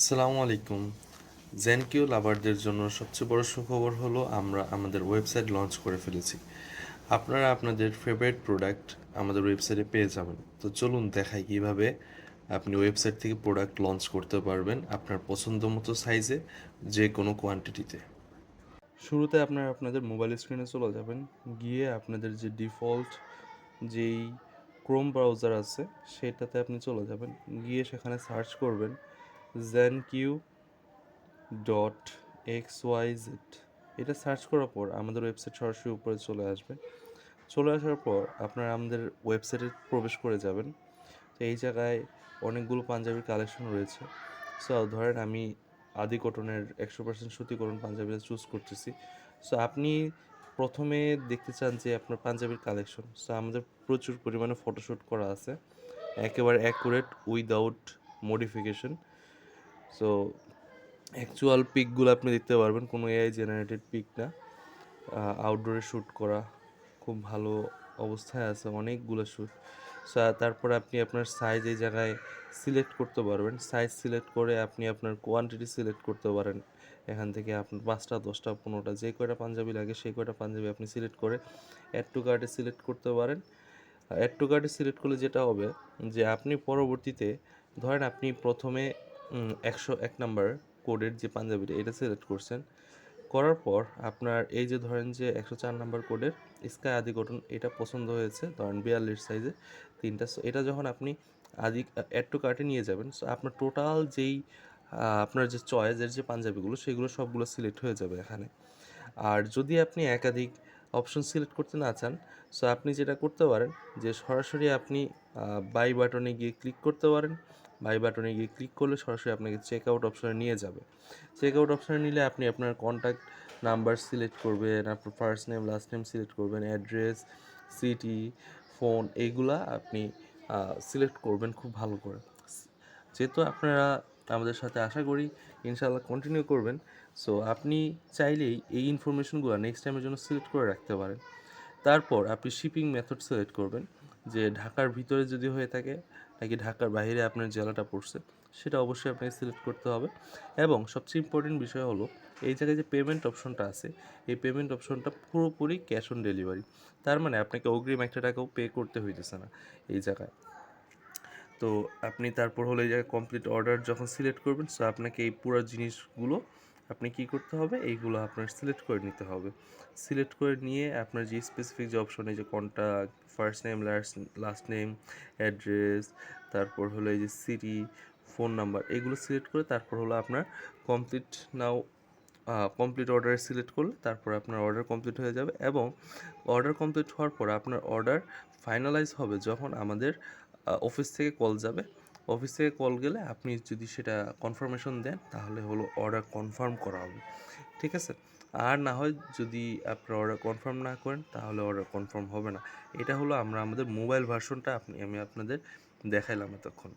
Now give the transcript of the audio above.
আসসালামু আলাইকুম। জেনকিউ লাভারদের জন্য সবচেয়ে বড় সুখবর হলো আমরা আমাদের ওয়েবসাইট লঞ্চ করে ফেলেছি। আপনারা আপনাদের ফেভারিট প্রোডাক্ট আমাদের ওয়েবসাইটে পেয়ে যাবেন। তো চলুন দেখাই কিভাবে আপনি ওয়েবসাইট থেকে প্রোডাক্ট লঞ্চ করতে পারবেন আপনার পছন্দ মতো সাইজে, যে কোনো কোয়ান্টিটিতে। শুরুতে আপনারা আপনাদের মোবাইল স্ক্রিনে চলে যাবেন, গিয়ে আপনাদের যে ডিফল্ট যেই ক্রোম ব্রাউজার আছে সেটাতে আপনি চলে যাবেন, গিয়ে সেখানে সার্চ করবেন জেনকিউ .xyz। এটা সার্চ করার পর আমাদের ওয়েবসাইট সরাসরি উপরে চলে আসবে। চলে আসার পর আপনারা আমাদের ওয়েবসাইটে প্রবেশ করে যাবেন। তো এই জায়গায় অনেকগুলো পাঞ্জাবির কালেকশন রয়েছে। সো ধরেন আমি আদি কটনের 100% সুতি কটন পাঞ্জাবিটা চুজ করতেছি। সো আপনি প্রথমে দেখতে চান যে আপনার পাঞ্জাবির কালেকশন। সো আমাদের প্রচুর পরিমাণে ফটোশ্যুট করা আছে, একেবারে accurate without modification. So actual পিকগুলো আপনি দেখতে পারবেন, কোনো এআই জেনারেটেড পিক না। আউটডোরে শ্যুট করা, খুব ভালো অবস্থায় আছে অনেকগুলো শ্যুট। তারপরে আপনি আপনার সাইজ এই জায়গায় সিলেক্ট করতে পারবেন। সাইজ সিলেক্ট করে আপনি আপনার কোয়ান্টিটি সিলেক্ট করতে পারেন। এখান থেকে আপনার 5টা 10টা 15টা যে কয়টা পাঞ্জাবি লাগে সেই কয়টা পাঞ্জাবি আপনি সিলেক্ট করে অ্যাড টু কার্টে সিলেক্ট করতে পারেন। অ্যাড টু কার্টে সিলেক্ট করলে যেটা হবে যে আপনি পরবর্তীতে ধরেন আপনি প্রথমে 101 নাম্বার কোডের যে পাঞ্জাবিটা এটা সিলেক্ট করছেন, করার পর আপনার এই যে ধরেন যে 104 নাম্বার কোডের স্কাই আদি কটন এটা পছন্দ হয়েছে, ধরেন 42 সাইজে তিনটা। সো এটা যখন আপনি আদি অ্যাড টু কার্টে নিয়ে যাবেন, সো আপনার টোটাল যেই আপনার যে চয়েসের যে পাঞ্জাবিগুলো সেগুলো সবগুলো সিলেক্ট হয়ে যাবে এখানে। আর যদি আপনি একাধিক অপশন সিলেক্ট করতে না চান, সো আপনি যেটা করতে পারেন যে সরাসরি আপনি বাই বাটনে গিয়ে ক্লিক করতে পারেন। বাই বাটনে গিয়ে ক্লিক করলে সরাসরি আপনাকে চেক আউট অপশনে নিয়ে যাবে। চেক আউট অপশনে নিলে আপনি আপনার কন্ট্যাক্ট নাম্বার সিলেক্ট করবেন, আপনার first name last name select করবেন, অ্যাড্রেস, সিটি, ফোন, এইগুলা আপনি সিলেক্ট করবেন খুব ভালো করে। যেহেতু আপনারা আমাদের সাথে আশা করি ইনশাআল্লাহ কন্টিনিউ করবেন, সো আপনি চাইলেই এই ইনফরমেশনগুলো নেক্সট টাইমের জন্য সিলেক্ট করে রাখতে পারেন। তারপর আপনি শিপিং মেথড সিলেক্ট করবেন, যে ঢাকার ভিতরে যদি হয়ে থাকে নাকি ঢাকার বাইরে আপনার জেলাটা পড়ছে সেটা অবশ্যই আপনাকে সিলেক্ট করতে হবে। এবং সবচেয়ে ইম্পর্টেন্ট বিষয় হলো এই জায়গায় যে পেমেন্ট অপশনটা আছে, এই পেমেন্ট অপশনটা পুরোপুরি ক্যাশ অন ডেলিভারি। তার মানে আপনাকে অগ্রিম একটা টাকাও পে করতে হইতেছে না এই জায়গায়। তো আপনি তারপর হলো এই জায়গায় কমপ্লিট অর্ডার যখন সিলেক্ট করবেন, সো আপনাকে এই পুরো জিনিসগুলো আপনি কি করতে হবে, এইগুলো আপনার সিলেক্ট করে নিতে হবে। সিলেক্ট করে নিয়ে আপনার যে স্পেসিফিক যে অপশন, এই যে contact, first name last name, address, তারপর হলো এই যে সিটি, ফোন নাম্বার, এগুলো সিলেক্ট করে তারপর হলো আপনার কমপ্লিট নাও কমপ্লিট অর্ডার সিলেক্ট করলে তারপর আপনার অর্ডার কমপ্লিট হয়ে যাবে। এবং অর্ডার কমপ্লিট হওয়ার পর আপনার অর্ডার ফাইনালাইজ হবে যখন আমাদের অফিস থেকে কল যাবে। অফিস থেকে কল গেলে আপনি যদি সেটা কনফার্মেশন দেন তাহলে হলো অর্ডার কনফার্ম করা হবে, ঠিক আছে? আর না হয় যদি আপনার অর্ডার কনফার্ম না করেন তাহলে অর্ডার কনফার্ম হবে না। এটা হলো আমরা আমাদের মোবাইল ভার্সনটা আমি আপনাদের দেখাইলাম এতক্ষণ।